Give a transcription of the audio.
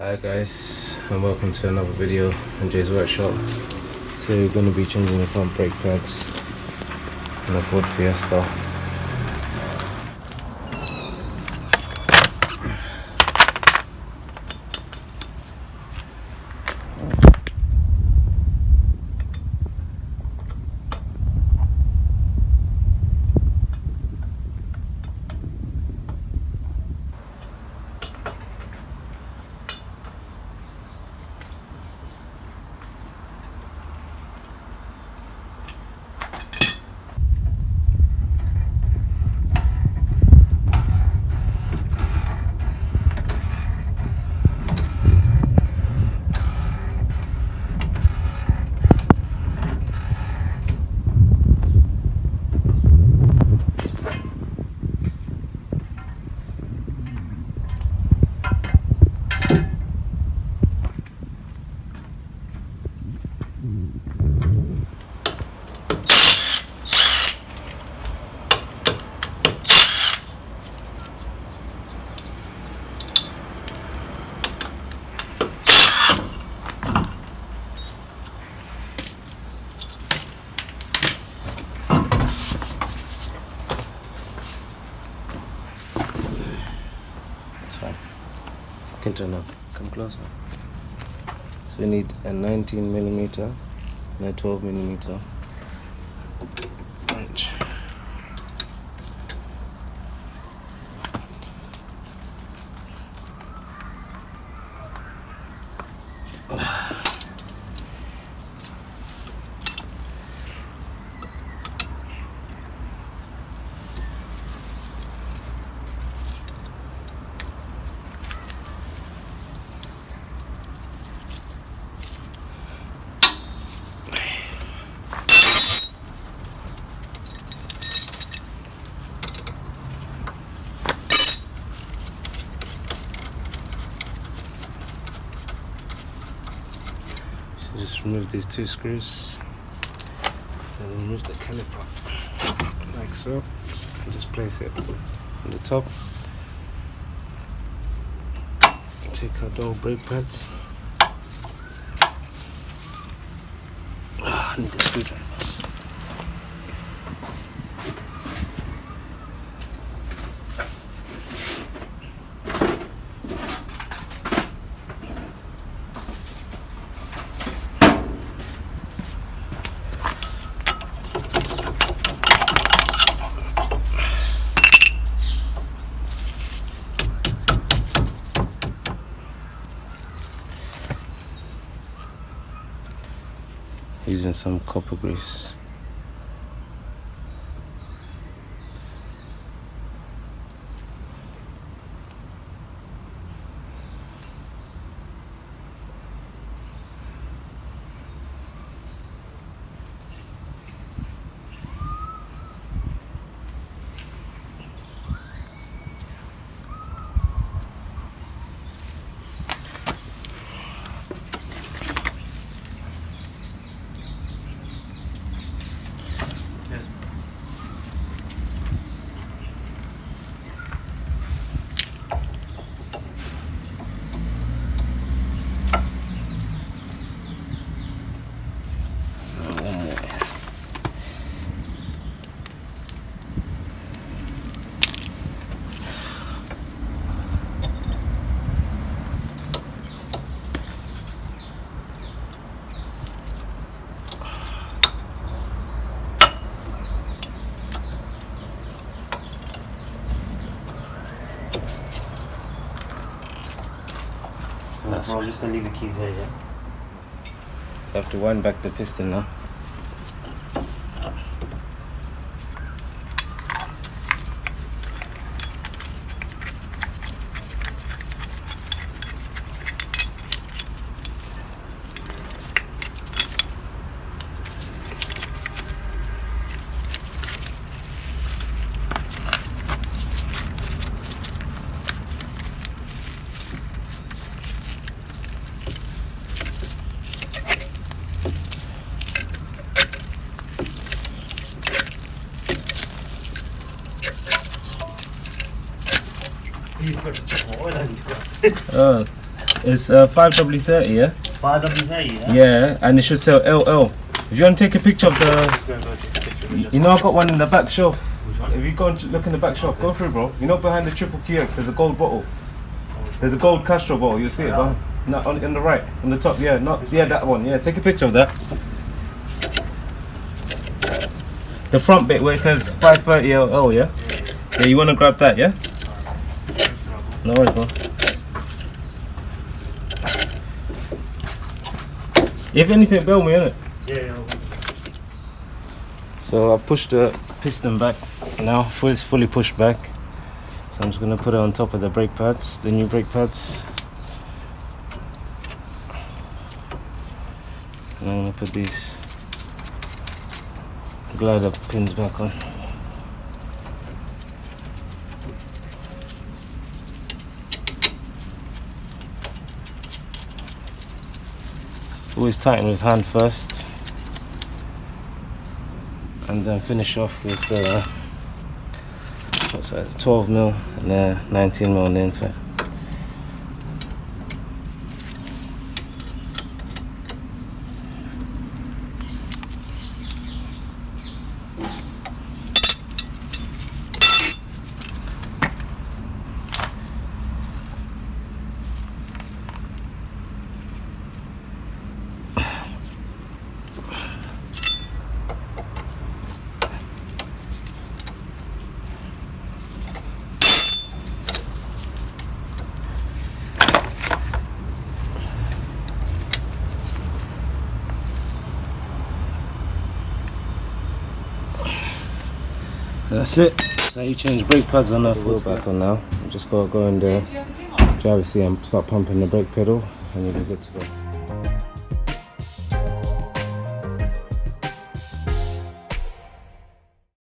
Hi guys, and welcome to another video on Jay's workshop. So we're going to be changing the front brake pads on the Ford Fiesta. Can turn up. Come closer. So we need a 19mm and a 12mm wrench. Just remove these two screws and remove the caliper like so, and just place it on the top. Take out all brake pads. I need a screwdriver. Using some copper grease. I'm just gonna leave the keys there, yeah? I have to wind back the piston now. 이걸 저 어디다 어, It's 5W30, yeah? 5W30, yeah? Yeah, and it should say LL. If you want to take a picture of the... Just go and take a picture. You know I've got one in the back shelf. Which one? If you go and look in the back shelf, go through, bro. You know behind the triple QX, there's a gold bottle. There's a gold Castro bottle, you'll see it behind. No, on the right, on the top, yeah, that one, yeah, take a picture of that. The front bit where it says 530LL, yeah? Yeah, you want to grab that, yeah? No worries, bro. If anything, bail me, innit? Yeah. So I pushed the piston back now, it's fully pushed back. So I'm just going to put it on top of the brake pads, the new brake pads. And I'm going to put these glider pins back on. Always tighten with hand first, and then finish off with what's that, 12mm and 19mm on the inside. That's it. That's how you change brake pads on that wheel back on now. You just gotta go in the driver's seat and start pumping the brake pedal and you'll be good to go.